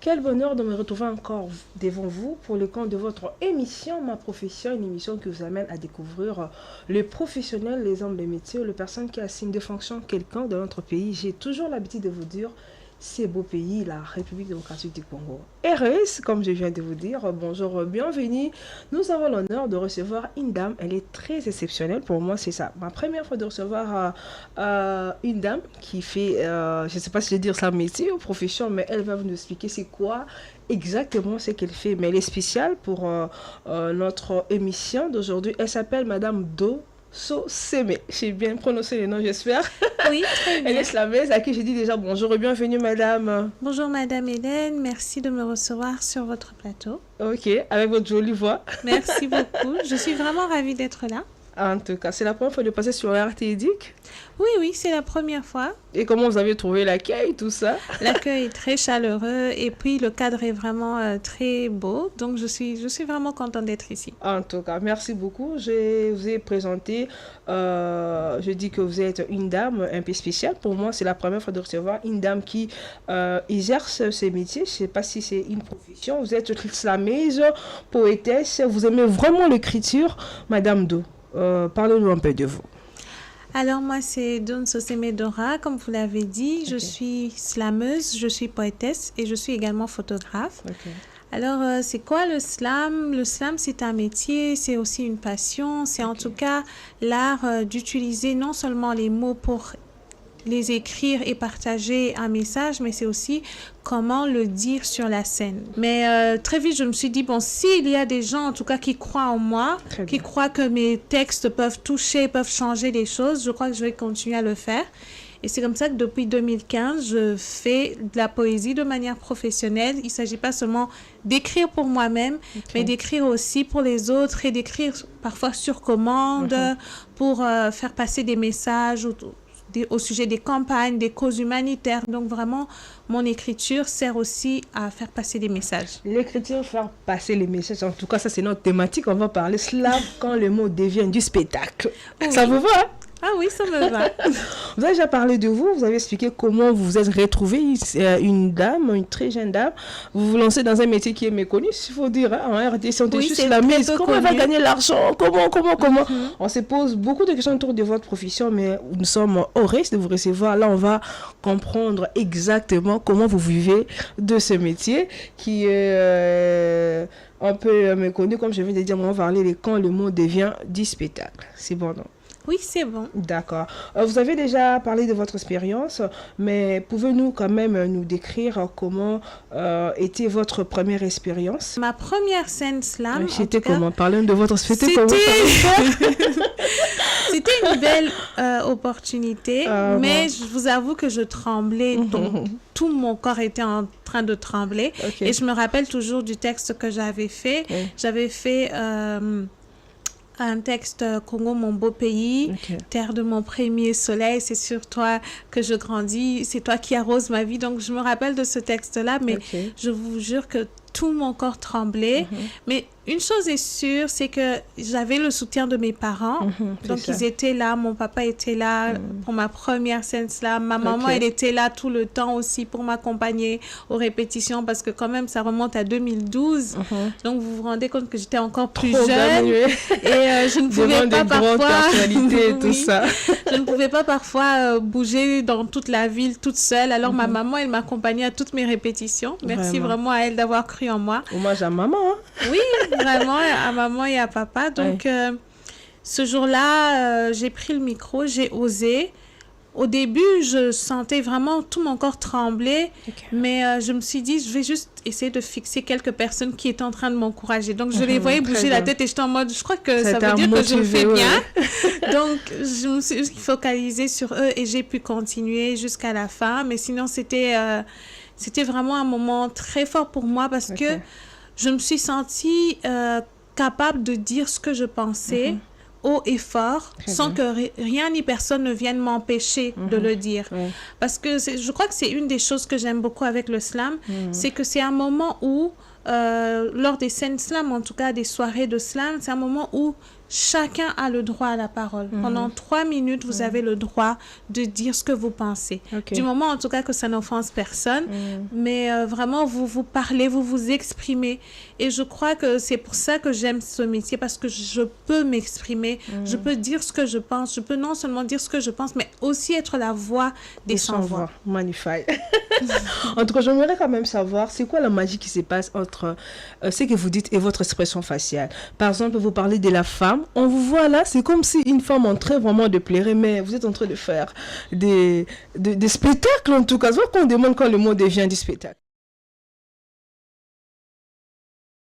Quel bonheur de me retrouver encore devant vous pour le compte de votre émission Ma Profession, une émission qui vous amène à découvrir les professionnels, les hommes de métier, les personnes qui assignent de fonction quelqu'un de notre pays. J'ai toujours l'habitude de vous dire, c'est beau pays, la République démocratique du Congo. RS, comme je viens de vous dire, bonjour, bienvenue. Nous avons l'honneur de recevoir une dame, elle est très exceptionnelle. Pour moi, c'est ça. Ma première fois de recevoir une dame qui fait, je ne sais pas si je vais dire ça métier ou profession, mais elle va nous expliquer c'est quoi exactement ce qu'elle fait. Mais elle est spéciale pour notre émission d'aujourd'hui. Elle s'appelle Madame Do. Sémé. J'ai bien prononcé le nom, j'espère. Oui, très bien. Elle est slamaise, à qui j'ai dit déjà bonjour et bienvenue, madame. Bonjour, madame Hélène. Merci de me recevoir sur votre plateau. Ok, avec votre jolie voix. Merci beaucoup. Je suis vraiment ravie d'être là. En tout cas, c'est la première fois de passer sur RTEDIC. Oui, c'est la première fois. Et comment vous avez trouvé l'accueil, tout ça? L'accueil est très chaleureux et puis le cadre est vraiment très beau. Donc, je suis vraiment contente d'être ici. En tout cas, merci beaucoup. Je vous ai présenté, je dis que vous êtes une dame un peu spéciale. Pour moi, c'est la première fois de recevoir une dame qui exerce ce métier. Je ne sais pas si c'est une profession. Vous êtes slameuse, poétesse. Vous aimez vraiment l'écriture, Madame Do. Parlez-nous un peu de vous. Alors moi, c'est Donso Semedora, comme vous l'avez dit. Okay. Je suis slameuse, je suis poétesse et je suis également photographe. Okay. Alors, c'est quoi le slam? Le slam, c'est un métier, c'est aussi une passion. C'est en tout cas l'art d'utiliser non seulement les mots pour les écrire et partager un message, mais c'est aussi comment le dire sur la scène. Mais très vite, je me suis dit, bon, s'il y a des gens, en tout cas, qui croient en moi, qui croient que mes textes peuvent toucher, peuvent changer les choses, je crois que je vais continuer à le faire. Et c'est comme ça que depuis 2015, je fais de la poésie de manière professionnelle. Il ne s'agit pas seulement d'écrire pour moi-même, mais d'écrire aussi pour les autres et d'écrire parfois sur commande pour faire passer des messages au sujet des campagnes, des causes humanitaires. Donc vraiment, mon écriture sert aussi à faire passer des messages. L'écriture, faire passer les messages, en tout cas, ça c'est notre thématique. On va parler cela quand le mot devient du spectacle. Oui. Ça vous va? Ah oui, ça me va. Vous avez déjà parlé de vous, vous avez expliqué comment vous vous êtes retrouvée, une dame, une très jeune dame. Vous vous lancez dans un métier qui est méconnu, s'il faut dire, hein, en RD, si on était juste la mise, comment elle va gagner l'argent, comment On se pose beaucoup de questions autour de votre profession, mais nous sommes au risque de vous recevoir. Là, on va comprendre exactement comment vous vivez de ce métier qui est un peu méconnu, comme je viens de dire, on va parler de quand le mot devient du spectacle. C'est bon, non? Oui, c'est bon. D'accord. Vous avez déjà parlé de votre expérience, mais pouvez-vous quand même nous décrire comment était votre première expérience? Ma première scène slam. C'était comment? Parlons de votre... C'était une belle opportunité, mais je vous avoue que je tremblais. Donc, tout mon corps était en train de trembler. Et je me rappelle toujours du texte que j'avais fait. J'avais fait... un texte Congo, mon beau pays, terre de mon premier soleil, c'est sur toi que je grandis, c'est toi qui arroses ma vie. Donc, je me rappelle de ce texte-là, mais je vous jure que tout mon corps tremblait. Mais une chose est sûre, c'est que j'avais le soutien de mes parents. Donc, ils étaient là. Mon papa était là pour ma première scène slam. Ma maman, elle était là tout le temps aussi pour m'accompagner aux répétitions parce que quand même, ça remonte à 2012. Donc, vous vous rendez compte que j'étais encore plus jeune. Et je ne pouvais pas parfois... tout ça. Je ne pouvais pas parfois bouger dans toute la ville toute seule. Alors, ma maman, elle m'accompagnait à toutes mes répétitions. Merci vraiment à elle d'avoir cru en moi. Hommage à maman. Hein? Oui, vraiment, à maman et à papa. Donc, ce jour-là, j'ai pris le micro, j'ai osé. Au début, je sentais vraiment tout mon corps trembler, mais je me suis dit, je vais juste essayer de fixer quelques personnes qui étaient en train de m'encourager. Donc, je les voyais bouger la tête et j'étais en mode, je crois que ça veut dire que je me fais bien. Donc, je me suis focalisée sur eux et j'ai pu continuer jusqu'à la fin. Mais sinon, c'était vraiment un moment très fort pour moi parce que je me suis sentie capable de dire ce que je pensais haut et fort sans que rien ni personne ne vienne m'empêcher de le dire. Parce que je crois que c'est une des choses que j'aime beaucoup avec le slam, c'est que c'est un moment où, lors des scènes slam, en tout cas des soirées de slam, c'est un moment où chacun a le droit à la parole. Pendant 3 minutes, vous avez le droit de dire ce que vous pensez. Du moment, en tout cas, que ça n'offense personne. Mais vraiment, vous parlez, vous vous exprimez. Et je crois que c'est pour ça que j'aime ce métier, parce que je peux m'exprimer, je peux dire ce que je pense, je peux non seulement dire ce que je pense, mais aussi être la voix des sans-voix. Magnifique. En tout cas, j'aimerais quand même savoir, c'est quoi la magie qui se passe entre ce que vous dites et votre expression faciale. Par exemple, vous parlez de la femme, on vous voit là, c'est comme si une femme en train vraiment de pleurer, mais vous êtes en train de faire des spectacles en tout cas. C'est qu'on demande quand le mot devient du spectacle.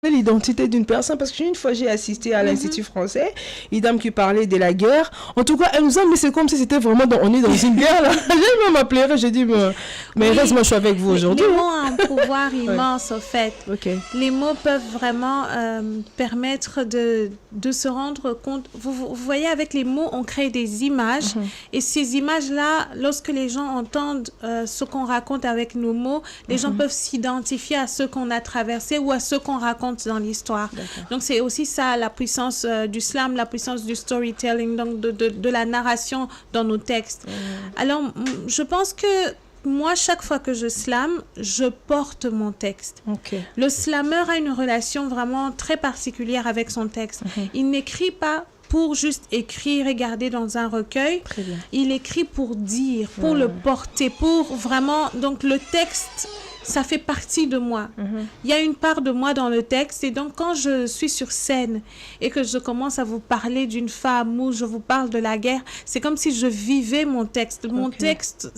L'identité d'une personne, parce qu'une fois j'ai assisté à l'Institut français, une dame qui parlait de la guerre, en tout cas elle nous a mais c'est comme si c'était vraiment on est dans une guerre là. J'ai même appelé, j'ai dit mais reste, moi je suis avec vous aujourd'hui. Les mots ont un pouvoir immense au fait. Les mots peuvent vraiment permettre de se rendre compte. Vous voyez, avec les mots on crée des images et ces images là, lorsque les gens entendent ce qu'on raconte avec nos mots, les gens peuvent s'identifier à ce qu'on a traversé ou à ce qu'on raconte dans l'histoire. Donc c'est aussi ça la puissance du slam, la puissance du storytelling, donc de la narration dans nos textes. Alors je pense que moi, chaque fois que je slame, je porte mon texte. Le slameur a une relation vraiment très particulière avec son texte. Il n'écrit pas pour juste écrire et garder dans un recueil. Il écrit pour dire, pour le porter, pour vraiment... Donc le texte, ça fait partie de moi. Il y a une part de moi dans le texte. Et donc, quand je suis sur scène et que je commence à vous parler d'une femme ou je vous parle de la guerre, c'est comme si je vivais mon texte. Mon texte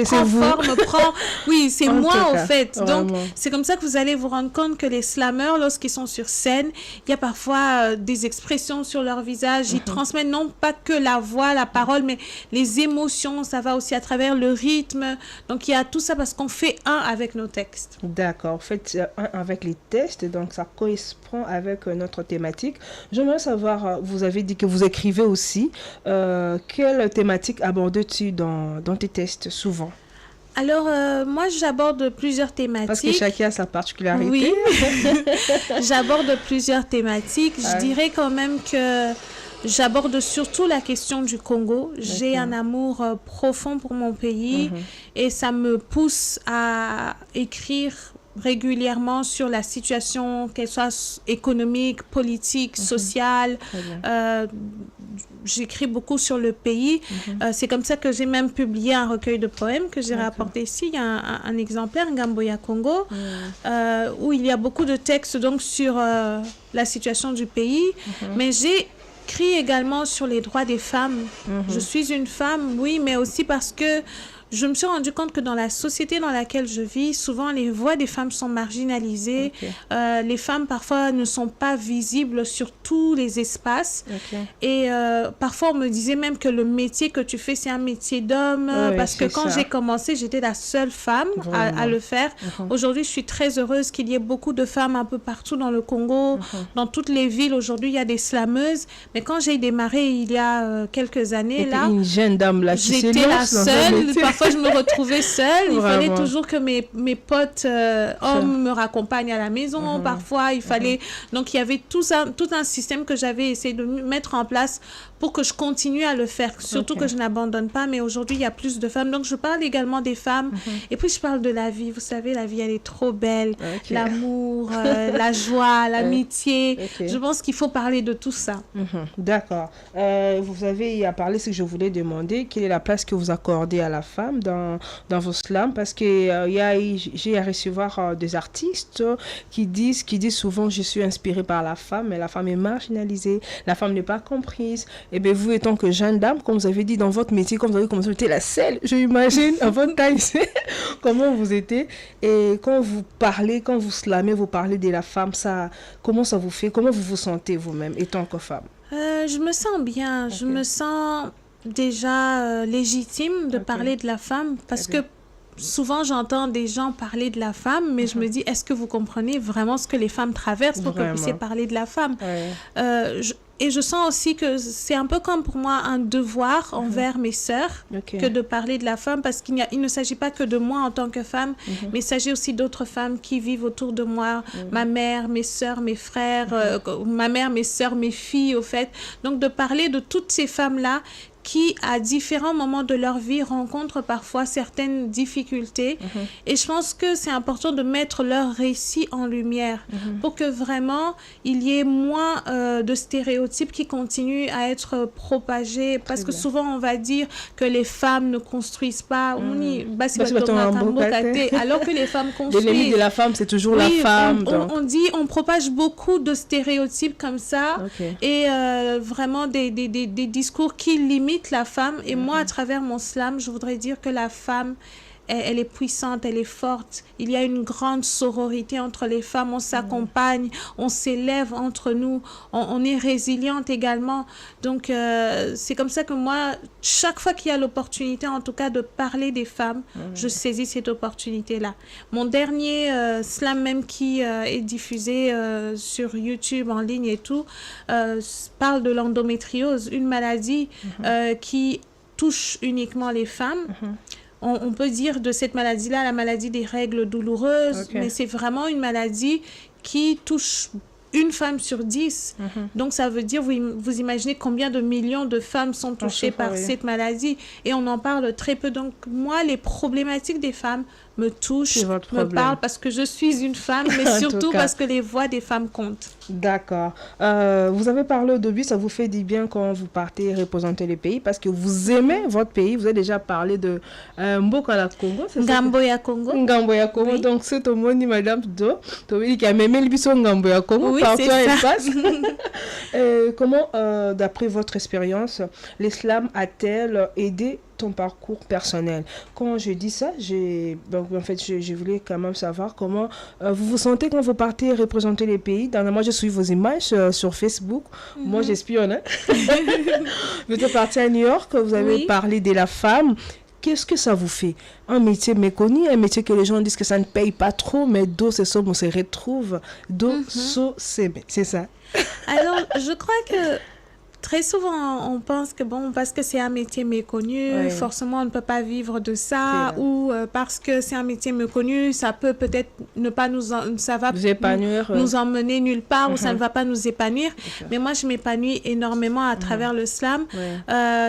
prend forme, prend... Oui, c'est moi, au fait. Vraiment. Donc, c'est comme ça que vous allez vous rendre compte que les slameurs, lorsqu'ils sont sur scène, il y a parfois des expressions sur leur visage. Ils transmettent non pas que la voix, la parole, mais les émotions. Ça va aussi à travers le rythme. Donc, il y a tout ça parce qu'on fait un avec nos textes. D'accord, faites un avec les textes, donc ça correspond avec notre thématique. J'aimerais savoir, vous avez dit que vous écrivez aussi, quelle thématique abordes-tu dans tes textes souvent? Alors, moi, j'aborde plusieurs thématiques. Parce que chacun a sa particularité. Oui, j'aborde plusieurs thématiques. Je dirais quand même que j'aborde surtout la question du Congo. J'ai un amour profond pour mon pays et ça me pousse à écrire régulièrement sur la situation, qu'elle soit économique, politique, sociale. J'écris beaucoup sur le pays. C'est comme ça que j'ai même publié un recueil de poèmes que j'ai rapporté ici. Il y a un exemplaire, Ngamboya Congo, où il y a beaucoup de textes donc, sur la situation du pays. Mais j'ai écrit également sur les droits des femmes. Je suis une femme, oui, mais aussi parce que je me suis rendu compte que dans la société dans laquelle je vis, souvent les voix des femmes sont marginalisées. Les femmes parfois ne sont pas visibles sur tous les espaces. Et parfois on me disait même que le métier que tu fais c'est un métier d'homme. Parce que quand j'ai commencé, j'étais la seule femme à le faire. Aujourd'hui, je suis très heureuse qu'il y ait beaucoup de femmes un peu partout dans le Congo. Dans toutes les villes, aujourd'hui, il y a des slameuses. Mais quand j'ai démarré il y a quelques années, là, une jeune dame là, j'étais la seule. Parfois, je me retrouvais seule. Il fallait toujours que mes potes hommes me raccompagnent à la maison. Parfois, il fallait... Donc, il y avait tout un système que j'avais essayé de mettre en place pour que je continue à le faire. Surtout que je n'abandonne pas. Mais aujourd'hui, il y a plus de femmes. Donc, je parle également des femmes. Et puis, je parle de la vie. Vous savez, la vie, elle est trop belle. L'amour, la joie, l'amitié. Je pense qu'il faut parler de tout ça. D'accord. Vous avez parlé, ce que je voulais demander. Quelle est la place que vous accordez à la femme dans vos slams, parce que j'ai à recevoir des artistes qui disent souvent je suis inspirée par la femme, mais la femme est marginalisée, la femme n'est pas comprise. Et bien vous, étant que jeune dame, comme vous avez dit dans votre métier, comme vous avez commencé, vous étiez la seule, j'imagine, à votre taille, comment vous étiez, et quand vous parlez, quand vous slamez, vous parlez de la femme, ça, comment ça vous fait, comment vous vous sentez vous-même, étant que femme? Je me sens bien, je me sens déjà légitime de parler de la femme, parce que souvent j'entends des gens parler de la femme, mais je me dis, est-ce que vous comprenez vraiment ce que les femmes traversent pour que vous puissiez parler de la femme? Et je sens aussi que c'est un peu comme pour moi un devoir envers mes sœurs que de parler de la femme, parce il ne s'agit pas que de moi en tant que femme, mais il s'agit aussi d'autres femmes qui vivent autour de moi, ma mère, mes sœurs, mes frères, ma mère, mes sœurs, mes filles, au fait. Donc, de parler de toutes ces femmes-là qui, à différents moments de leur vie, rencontrent parfois certaines difficultés. Et je pense que c'est important de mettre leur récit en lumière pour que vraiment il y ait moins de stéréotypes qui continuent à être propagés. Parce que souvent, on va dire que les femmes ne construisent pas. Alors que les femmes construisent. Les limites de la femme, c'est toujours la femme. On propage beaucoup de stéréotypes comme ça. Et vraiment des discours qui limitent la femme. Et moi, à travers mon slam, je voudrais dire que la femme, elle est puissante, elle est forte. Il y a une grande sororité entre les femmes. On s'accompagne, on s'élève entre nous. On est résiliente également. Donc, c'est comme ça que moi, chaque fois qu'il y a l'opportunité, en tout cas, de parler des femmes, je saisis cette opportunité-là. Mon dernier slam même qui est diffusé sur YouTube, en ligne et tout, parle de l'endométriose, une maladie qui touche uniquement les femmes. On peut dire de cette maladie-là la maladie des règles douloureuses, mais c'est vraiment une maladie qui touche une femme sur 10. Donc, ça veut dire, vous imaginez combien de millions de femmes sont touchées par cette maladie, et on en parle très peu. Donc, moi, les problématiques des femmes me touchent, me parlent, parce que je suis une femme, mais surtout parce que les voix des femmes comptent. D'accord. Vous avez parlé au début, ça vous fait du bien quand vous partez représenter le pays, parce que vous aimez votre pays. Vous avez déjà parlé de Mbokala Congo, c'est ça? Ngamboya Congo. Ngamboya Congo. Oui. Donc, c'est au monde, madame Do, qui a même le biso Ngamboya Congo. Oui, c'est ça. Comment, d'après votre expérience, l'islam a-t-elle aidé ton parcours personnel? Quand je dis ça, je voulais quand même savoir comment vous vous sentez quand vous partez représenter les pays. Moi, je suis vos images sur Facebook. Moi, j'espionne. Hein? Vous êtes parti à New York, vous avez parlé de la femme. Qu'est-ce que ça vous fait? Un métier méconnu, un métier que les gens disent que ça ne paye pas trop, mais d'où c'est ça, on se retrouve. C'est ça. Alors, je crois que très souvent, on pense que parce que c'est un métier méconnu, forcément, on ne peut pas vivre de ça, ou parce que c'est un métier méconnu, ça peut-être ne pas ça va nous emmener nulle part, ou ça ne va pas nous épanouir. Mais moi, je m'épanouis énormément à travers le slam.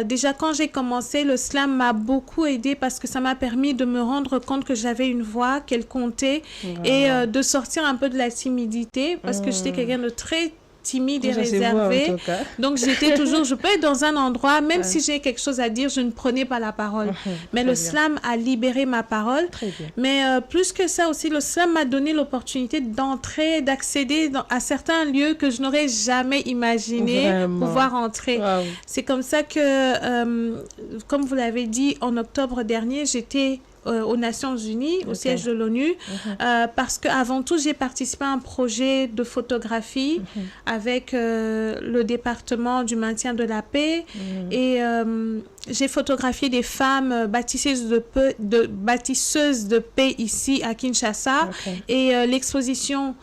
Déjà, quand j'ai commencé, le slam m'a beaucoup aidée parce que ça m'a permis de me rendre compte que j'avais une voix, qu'elle comptait, et de sortir un peu de la timidité, parce que j'étais quelqu'un de très timide et réservée. Donc, je peux être dans un endroit, même si j'ai quelque chose à dire, je ne prenais pas la parole. Mais le slam a libéré ma parole. Mais plus que ça aussi, le slam m'a donné l'opportunité d'entrer, d'accéder à certains lieux que je n'aurais jamais imaginé pouvoir entrer. C'est comme ça que, comme vous l'avez dit, en octobre dernier, j'étais aux Nations Unies, au siège de l'ONU, parce qu'avant tout, j'ai participé à un projet de photographie avec le département du maintien de la paix, et j'ai photographié des femmes bâtisseuses de paix ici à Kinshasa, et l'exposition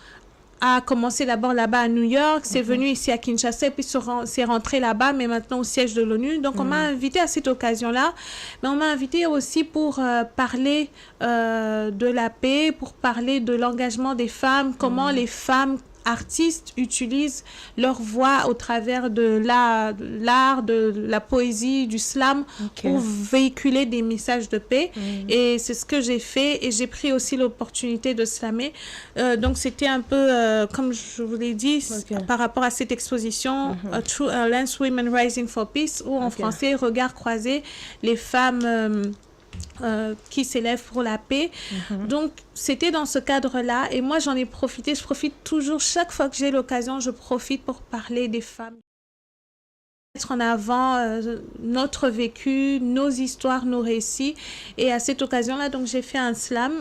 a commencé d'abord là-bas à New York, c'est venu ici à Kinshasa, et puis c'est rentré là-bas, mais maintenant au siège de l'ONU. Donc, on m'a invité à cette occasion-là, mais on m'a invité aussi pour parler de la paix, pour parler de l'engagement des femmes, comment les femmes artistes utilisent leur voix au travers de l'art, de la poésie, du slam, pour véhiculer des messages de paix. Et c'est ce que j'ai fait, et j'ai pris aussi l'opportunité de slammer. Donc, c'était un peu, comme je vous l'ai dit, par rapport à cette exposition, True Alliance Women Rising for Peace, ou en français, Regard croisé, les femmes qui s'élèvent pour la paix. Donc, c'était dans ce cadre-là, et moi, j'en ai profité. Je profite toujours, chaque fois que j'ai l'occasion, je profite pour parler des femmes. Mettre en avant notre vécu, nos histoires, nos récits. Et à cette occasion-là, donc, j'ai fait un slam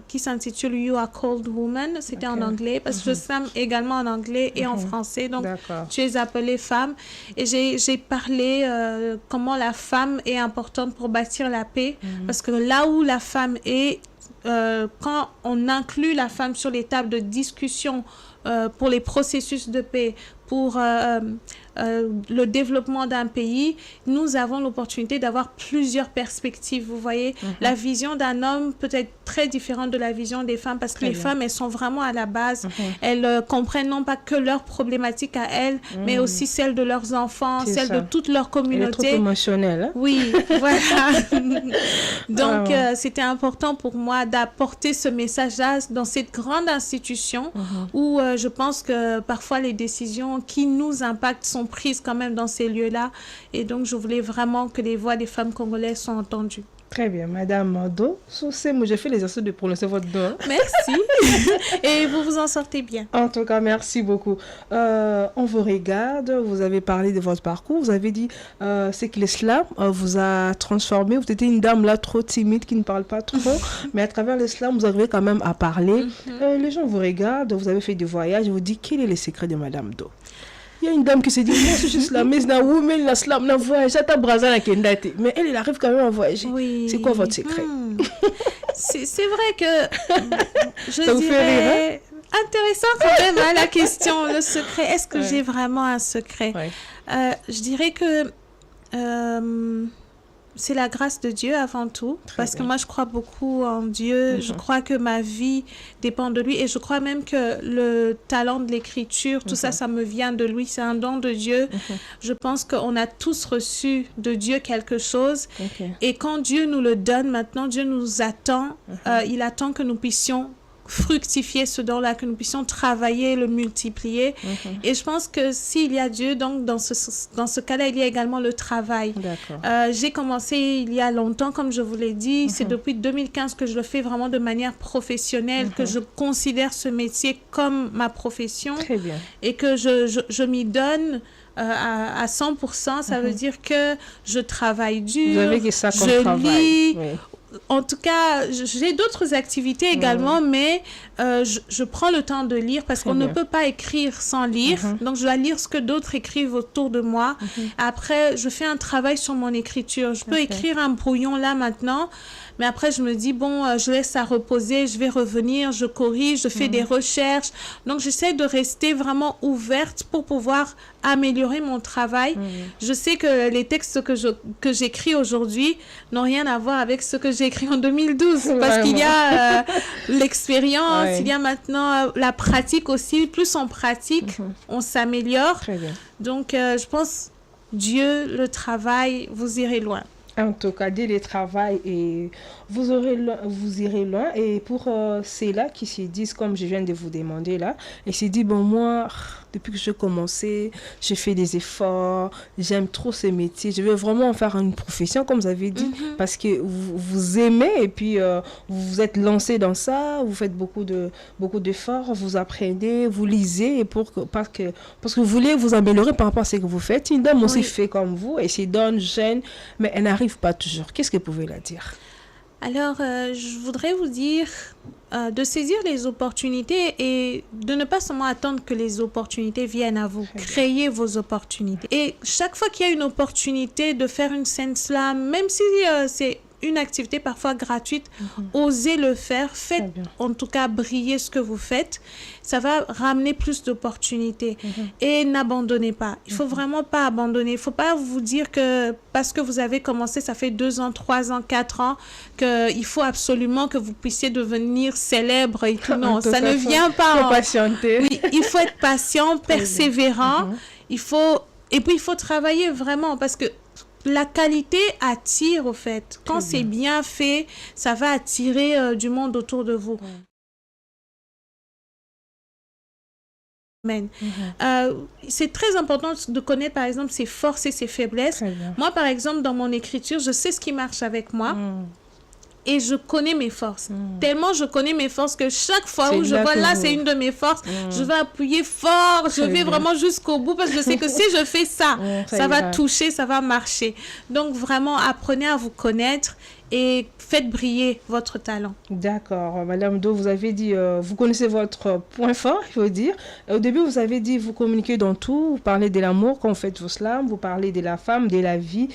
qui s'intitule You Are Called Woman. C'était en anglais, parce que je slam également en anglais et en français. Donc, tu es appelée femme. Et j'ai parlé comment la femme est importante pour bâtir la paix. Parce que là où la femme est, quand on inclut la femme sur les tables de discussion pour les processus de paix, pour le développement d'un pays, nous avons l'opportunité d'avoir plusieurs perspectives. Vous voyez, la vision d'un homme peut être très différente de la vision des femmes parce que les femmes, elles sont vraiment à la base. Elles comprennent non pas que leurs problématiques à elles, mais aussi celles de leurs enfants, celles de toute leur communauté. Elle est trop émotionnelle. Hein? Oui, voilà. Donc, c'était important pour moi d'apporter ce message-là dans cette grande institution où je pense que parfois les décisions qui nous impactent sont prises quand même dans ces lieux-là. Et donc, je voulais vraiment que les voix des femmes congolaises soient entendues. Très bien, Madame Do. Moi, j'ai fait l'exercice de prononcer votre nom. Merci. Et vous vous en sortez bien. En tout cas, merci beaucoup. On vous regarde. Vous avez parlé de votre parcours. Vous avez dit c'est que l'islam vous a transformé. Vous étiez une dame là trop timide qui ne parle pas trop. Mais à travers l'islam, vous arrivez quand même à parler. Les gens vous regardent. Vous avez fait des voyages. Vous dites quel est le secret de Madame Do? Il y a une dame qui se dit, moi, je suis islamiste, mais elle arrive quand même à voyager. Oui. C'est quoi votre secret? C'est vrai que, je dirais, intéressant quand même la question, le secret. Est-ce que j'ai vraiment un secret? Je dirais que c'est la grâce de Dieu avant tout, parce que moi je crois beaucoup en Dieu, je crois que ma vie dépend de lui et je crois même que le talent de l'écriture, tout ça, ça me vient de lui, c'est un don de Dieu. Je pense qu'on a tous reçu de Dieu quelque chose et quand Dieu nous le donne maintenant, Dieu nous attend, il attend que nous puissions fructifier ce don-là, que nous puissions travailler, le multiplier. Et je pense que s'il y a Dieu, donc dans ce cas-là, il y a également le travail. J'ai commencé il y a longtemps, comme je vous l'ai dit. C'est depuis 2015 que je le fais vraiment de manière professionnelle, que je considère ce métier comme ma profession. Très bien. Et que je m'y donne à 100%. Ça veut dire que je travaille dur, vous avez ça comme je travail. lis. En tout cas, j'ai d'autres activités également, mais je prends le temps de lire parce qu'on ne peut pas écrire sans lire. Donc, je dois lire ce que d'autres écrivent autour de moi. Après, je fais un travail sur mon écriture. Je peux écrire un brouillon là maintenant, mais après, je me dis, bon, je laisse ça reposer, je vais revenir, je corrige, je fais des recherches. Donc, j'essaie de rester vraiment ouverte pour pouvoir améliorer mon travail. Je sais que les textes que j'écris aujourd'hui n'ont rien à voir avec ce que j'ai écrit en 2012 parce qu'il y a l'expérience, il y a maintenant la pratique aussi. Plus on pratique, on s'améliore. Donc, je pense, Dieu, le travail, vous irez loin. En tout cas, Dieu le travail et vous irez loin. Et pour ceux-là qui se disent, comme je viens de vous demander là, et se disent, bon, moi, depuis que j'ai commencé, j'ai fait des efforts, j'aime trop ce métier, je veux vraiment en faire une profession, comme vous avez dit, parce que vous aimez et puis vous vous êtes lancé dans ça, vous faites beaucoup d'efforts, vous apprenez, vous lisez, et parce que vous voulez vous améliorer par rapport à ce que vous faites. Une dame aussi fait comme vous, et se donne jeune, mais elle n'arrive pas toujours. Qu'est-ce que vous pouvez la dire? Alors, je voudrais vous dire de saisir les opportunités et de ne pas seulement attendre que les opportunités viennent à vous. Créez vos opportunités. Et chaque fois qu'il y a une opportunité de faire une scène slam, même si c'est une activité parfois gratuite, osez le faire, faites en tout cas briller ce que vous faites, ça va ramener plus d'opportunités et n'abandonnez pas, il faut vraiment pas abandonner, il faut pas vous dire que parce que vous avez commencé, ça fait 2 ans, 3 ans, 4 ans, qu'il faut absolument que vous puissiez devenir célèbre et tout, non, ça ne vient pas. Il faut patienter. Oui, il faut être patient, persévérant, et puis il faut travailler vraiment parce que la qualité attire, au fait. Quand c'est bien fait, ça va attirer du monde autour de vous. C'est très important de connaître, par exemple, ses forces et ses faiblesses. Moi, par exemple, dans mon écriture, je sais ce qui marche avec moi. Et je connais mes forces. Tellement je connais mes forces que chaque fois où je vois là, c'est une de mes forces, je vais appuyer fort, je vais vraiment jusqu'au bout parce que je sais que si je fais ça, ça va toucher, ça va marcher. Donc vraiment, apprenez à vous connaître et faites briller votre talent. D'accord. Madame Do, vous avez dit, vous connaissez votre point fort, il faut dire. Au début, vous avez dit, vous communiquez dans tout, vous parlez de l'amour quand vous faites vos slams, vous parlez de la femme, de la vie.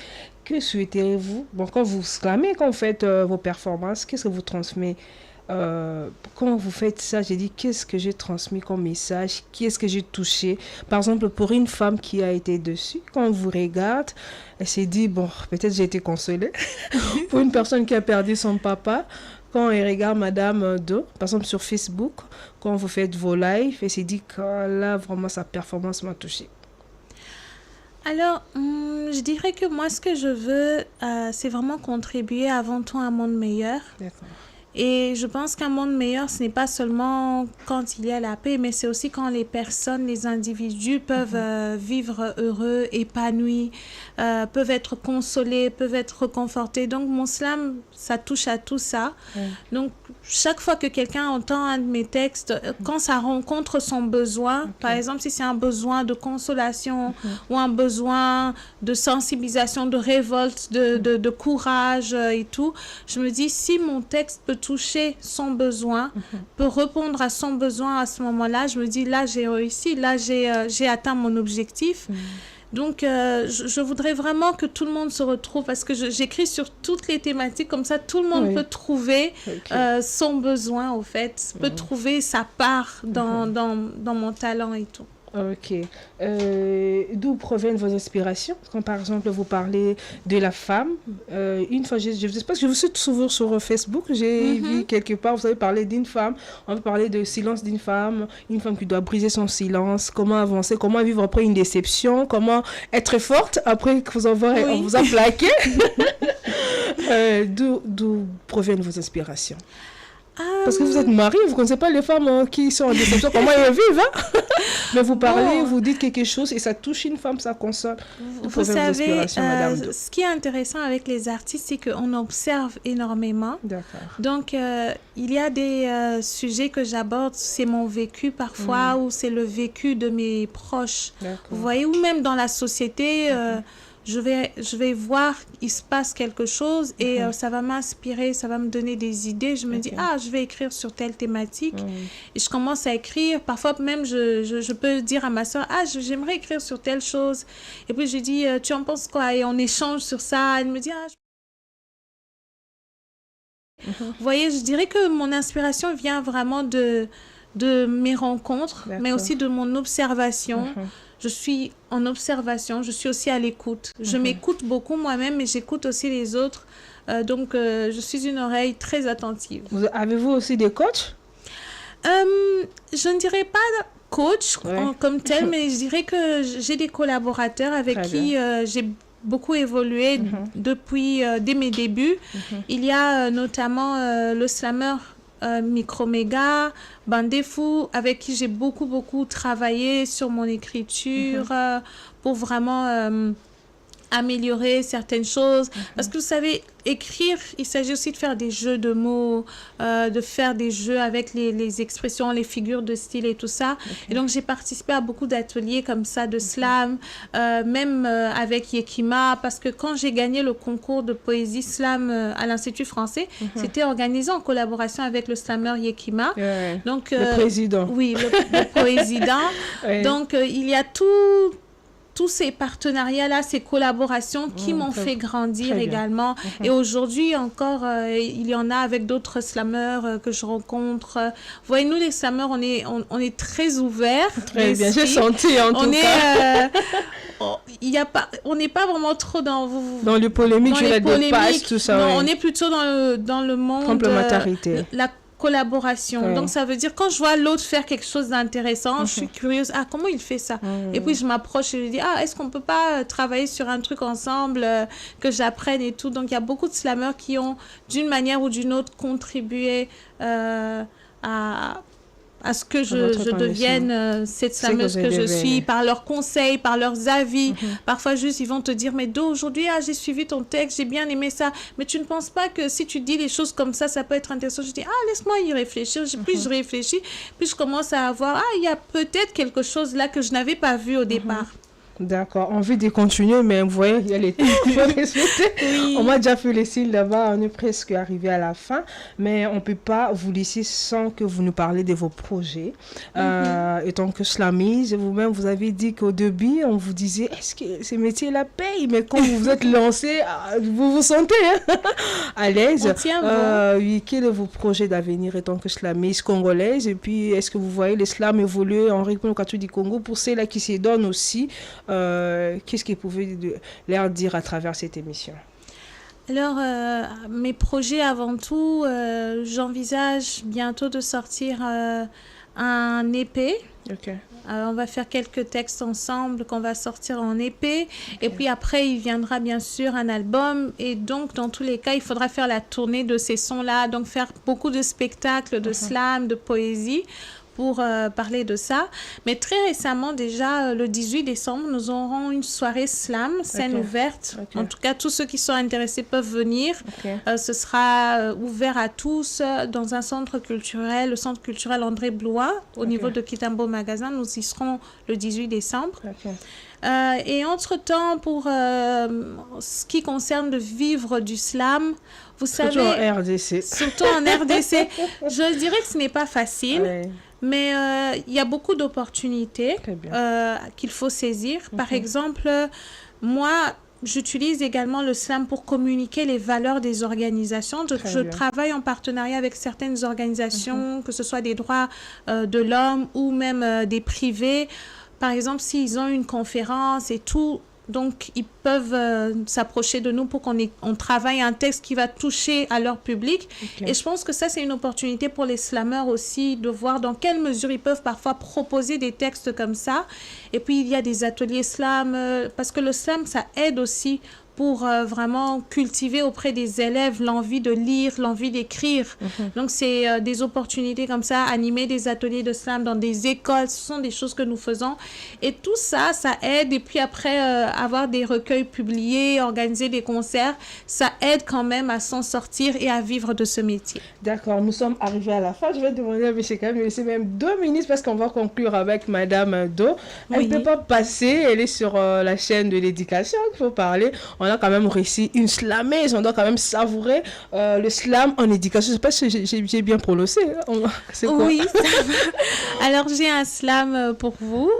Que souhaiterez-vous, quand vous slamez, quand vous faites vos performances, qu'est-ce que vous transmettez quand vous faites ça, j'ai dit qu'est-ce que j'ai transmis comme message, qui est-ce que j'ai touché. Par exemple, pour une femme qui a été dessus, quand on vous regarde, elle s'est dit, bon, peut-être j'ai été consolée. Pour une personne qui a perdu son papa, quand elle regarde Madame Do, par exemple sur Facebook, quand vous faites vos lives, elle s'est dit que là, vraiment, sa performance m'a touchée. Alors, je dirais que moi, ce que je veux, c'est vraiment contribuer avant tout à un monde meilleur. D'accord. Et je pense qu'un monde meilleur, ce n'est pas seulement quand il y a la paix, mais c'est aussi quand les personnes, les individus peuvent vivre heureux, épanouis, peuvent être consolés, peuvent être réconfortés. Donc, mon slam, ça touche à tout ça. Donc, chaque fois que quelqu'un entend un de mes textes, quand ça rencontre son besoin, par exemple, si c'est un besoin de consolation ou un besoin de sensibilisation, de révolte, de courage et tout, je me dis, si mon texte peut toucher son besoin, peut répondre à son besoin à ce moment-là, je me dis, là, j'ai réussi, là, j'ai atteint mon objectif. Donc, je voudrais vraiment que tout le monde se retrouve parce que j'écris sur toutes les thématiques, comme ça, tout le monde peut trouver son besoin, au fait, peut trouver sa part dans mon talent et tout. Ok. D'où proviennent vos inspirations? Quand par exemple vous parlez de la femme, une fois, parce que je vous suis souvent sur Facebook, j'ai vu quelque part, vous avez parlé d'une femme, on va parler de silence d'une femme, une femme qui doit briser son silence, comment avancer, comment vivre après une déception, comment être forte après que on vous a plaqué. D'où proviennent vos inspirations? Parce que vous êtes mariée, vous ne connaissez pas les femmes qui sont en déception, comment elles vivent. Mais vous parlez, vous dites quelque chose et ça touche une femme, ça console. Vous savez, ce qui est intéressant avec les artistes, c'est qu'on observe énormément. D'accord. Donc, il y a des sujets que j'aborde, c'est mon vécu parfois ou c'est le vécu de mes proches. Vous voyez, ou même dans la société... Je vais voir, il se passe quelque chose et ça va m'inspirer, ça va me donner des idées. Je me dis, je vais écrire sur telle thématique. Et je commence à écrire. Parfois même, je peux dire à ma soeur, j'aimerais écrire sur telle chose. Et puis, je dis, tu en penses quoi? Et on échange sur ça. Elle me dit, Vous voyez, je dirais que mon inspiration vient vraiment de mes rencontres, mais aussi de mon observation. Je suis en observation, je suis aussi à l'écoute. Je m'écoute beaucoup moi-même, mais j'écoute aussi les autres. Donc, je suis une oreille très attentive. Avez-vous aussi des coachs? Je ne dirais pas coach comme tel, mais je dirais que j'ai des collaborateurs avec qui j'ai beaucoup évolué depuis dès mes débuts. Il y a notamment le slammer Microméga, Bandefou, avec qui j'ai beaucoup travaillé sur mon écriture pour vraiment améliorer certaines choses. Parce que vous savez, écrire, il s'agit aussi de faire des jeux de mots, de faire des jeux avec les expressions, les figures de style et tout ça. Et donc, j'ai participé à beaucoup d'ateliers comme ça, de slam, même avec Yekima, parce que quand j'ai gagné le concours de poésie slam à l'Institut français, c'était organisé en collaboration avec le slammer Yekima. Donc, le président. Oui, le président. Donc, il y a tous ces partenariats-là, ces collaborations qui m'ont fait grandir également. Et aujourd'hui encore, il y en a avec d'autres slammeurs que je rencontre. Vous voyez, nous les slammeurs, on est très ouverts. Très bien, j'ai senti en tout cas. On n'est pas vraiment trop dans le polémique, tout ça. Non, on est plutôt dans le monde... Complémentarité. La collaboration. Donc, ça veut dire quand je vois l'autre faire quelque chose d'intéressant, je suis curieuse. Comment il fait ça? Et puis, je m'approche et je dis, est-ce qu'on peut pas travailler sur un truc ensemble, que j'apprenne et tout. Donc, il y a beaucoup de slammeurs qui ont, d'une manière ou d'une autre, contribué à ce que je devienne cette slameuse que je suis, par leurs conseils, par leurs avis. Parfois, juste, ils vont te dire, mais aujourd'hui, j'ai suivi ton texte, j'ai bien aimé ça. Mais tu ne penses pas que si tu dis les choses comme ça peut être intéressant? Je dis, laisse-moi y réfléchir. Puis je réfléchis, puis je commence à voir, il y a peut-être quelque chose là que je n'avais pas vu au départ. D'accord, envie de continuer, mais vous voyez, il y a les temps qu'il faut respecter. Oui. On m'a déjà fait les signes là-bas, on est presque arrivé à la fin, mais on ne peut pas vous laisser sans que vous nous parlez de vos projets. Étant que slammise, vous-même, vous avez dit qu'au début, on vous disait, est-ce que ces métiers-là payent? Mais quand vous vous êtes lancé, vous vous sentez à l'aise. Oui, quel est vos projets d'avenir étant que slammise congolaise? Et puis, est-ce que vous voyez les slams évoluer en République du Congo pour ceux-là qui se donnent aussi? Qu'est-ce que vous pouvez leur dire à travers cette émission? Alors, mes projets avant tout, j'envisage bientôt de sortir un EP. Okay. On va faire quelques textes ensemble qu'on va sortir en EP. Okay. Et puis après, il viendra bien sûr un album. Et donc, dans tous les cas, il faudra faire la tournée de ces sons-là. Donc, faire beaucoup de spectacles, de slam, de poésie pour parler de ça. Mais très récemment, déjà, le 18 décembre, nous aurons une soirée slam, scène ouverte. En tout cas, tous ceux qui sont intéressés peuvent venir. Ce sera ouvert à tous dans un centre culturel, le centre culturel André Blois, au niveau de Kitambo Magasin. Nous y serons le 18 décembre. Et entre-temps, pour ce qui concerne le vivre du slam, vous savez... Surtout en RDC. Surtout en RDC. Je dirais que ce n'est pas facile. Mais il y a beaucoup d'opportunités qu'il faut saisir. Par exemple, moi, j'utilise également le slam pour communiquer les valeurs des organisations. Je travaille en partenariat avec certaines organisations, que ce soit des droits de l'homme ou même des privés. Par exemple, s'ils ont une conférence et tout, donc ils peuvent s'approcher de nous pour qu'on travaille un texte qui va toucher à leur public. Et je pense que ça, c'est une opportunité pour les slammeurs aussi de voir dans quelle mesure ils peuvent parfois proposer des textes comme ça. Et puis, il y a des ateliers slam, parce que le slam, ça aide aussi pour vraiment cultiver auprès des élèves l'envie de lire, l'envie d'écrire. Donc, c'est des opportunités comme ça, animer des ateliers de slam dans des écoles, ce sont des choses que nous faisons. Et tout ça, ça aide. Et puis après, avoir des recueils publiés, organiser des concerts, ça aide quand même à s'en sortir et à vivre de ce métier. D'accord, nous sommes arrivés à la fin. Je vais demander à M. Kam de laisser même 2 minutes parce qu'on va conclure avec Madame Do. Elle ne peut pas passer, elle est sur la chaîne de l'éducation qu'il faut parler. On a quand même réussi une slameuse, on doit quand même savourer le slam en éducation. Je ne sais pas si j'ai bien prononcé. C'est quoi? Oui, alors j'ai un slam pour vous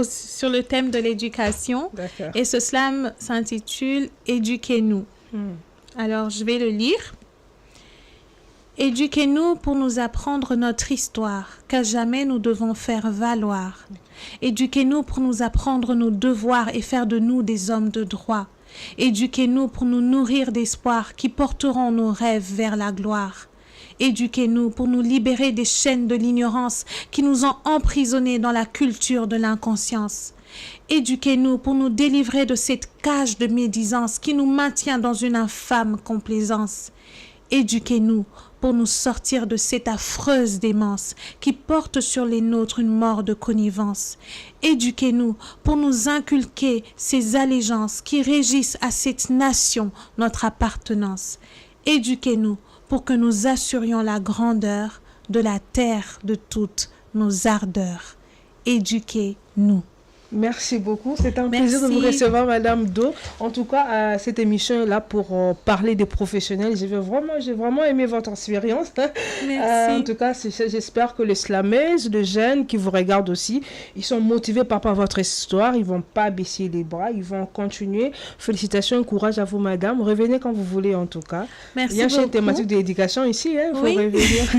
sur le thème de l'éducation. Et ce slam s'intitule « Éduquez-nous ». Alors je vais le lire. Éduquez-nous pour nous apprendre notre histoire, qu'à jamais nous devons faire valoir. Éduquez-nous pour nous apprendre nos devoirs et faire de nous des hommes de droit. Éduquez-nous pour nous nourrir d'espoir qui porteront nos rêves vers la gloire. Éduquez-nous pour nous libérer des chaînes de l'ignorance qui nous ont emprisonnés dans la culture de l'inconscience. Éduquez-nous pour nous délivrer de cette cage de médisance qui nous maintient dans une infâme complaisance. Éduquez-nous pour nous sortir de cette affreuse démence qui porte sur les nôtres une mort de connivence. Éduquez-nous pour nous inculquer ces allégeances qui régissent à cette nation notre appartenance. Éduquez-nous pour que nous assurions la grandeur de la terre de toutes nos ardeurs. Éduquez-nous. Merci beaucoup. C'est un plaisir de vous recevoir, Madame Do. En tout cas, cette émission est là pour parler des professionnels. J'ai vraiment aimé votre expérience. Merci. En tout cas, j'espère que les slameuses, les jeunes qui vous regardent aussi, ils sont motivés par votre histoire. Ils ne vont pas baisser les bras. Ils vont continuer. Félicitations et courage à vous, Madame. Revenez quand vous voulez, en tout cas. Merci beaucoup. Il y a beaucoup. une thématique d'éducation ici. Il faut revenir.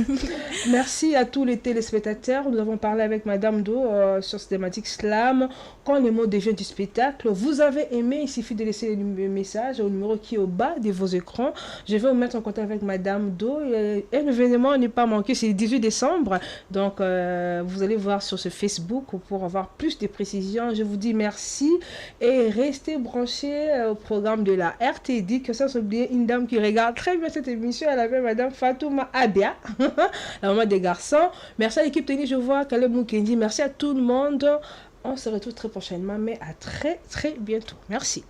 Merci à tous les téléspectateurs. Nous avons parlé avec Madame Do sur cette thématique slam. Quand les mots deviennent du spectacle, vous avez aimé, il suffit de laisser le message au numéro qui est au bas de vos écrans. Je vais vous mettre en contact avec Madame Do. Et l'événement n'est pas manqué, c'est le 18 décembre. Donc, vous allez voir sur ce Facebook pour avoir plus de précisions. Je vous dis merci et restez branchés au programme de la RTD. Que ça s'oublie, une dame qui regarde très bien cette émission, elle avait Madame Fatouma Abia, la maman des garçons. Merci à l'équipe Tennis, je vois Caleb Moukendi. Merci à tout le monde. On se retrouve très prochainement, mais à très, très bientôt. Merci.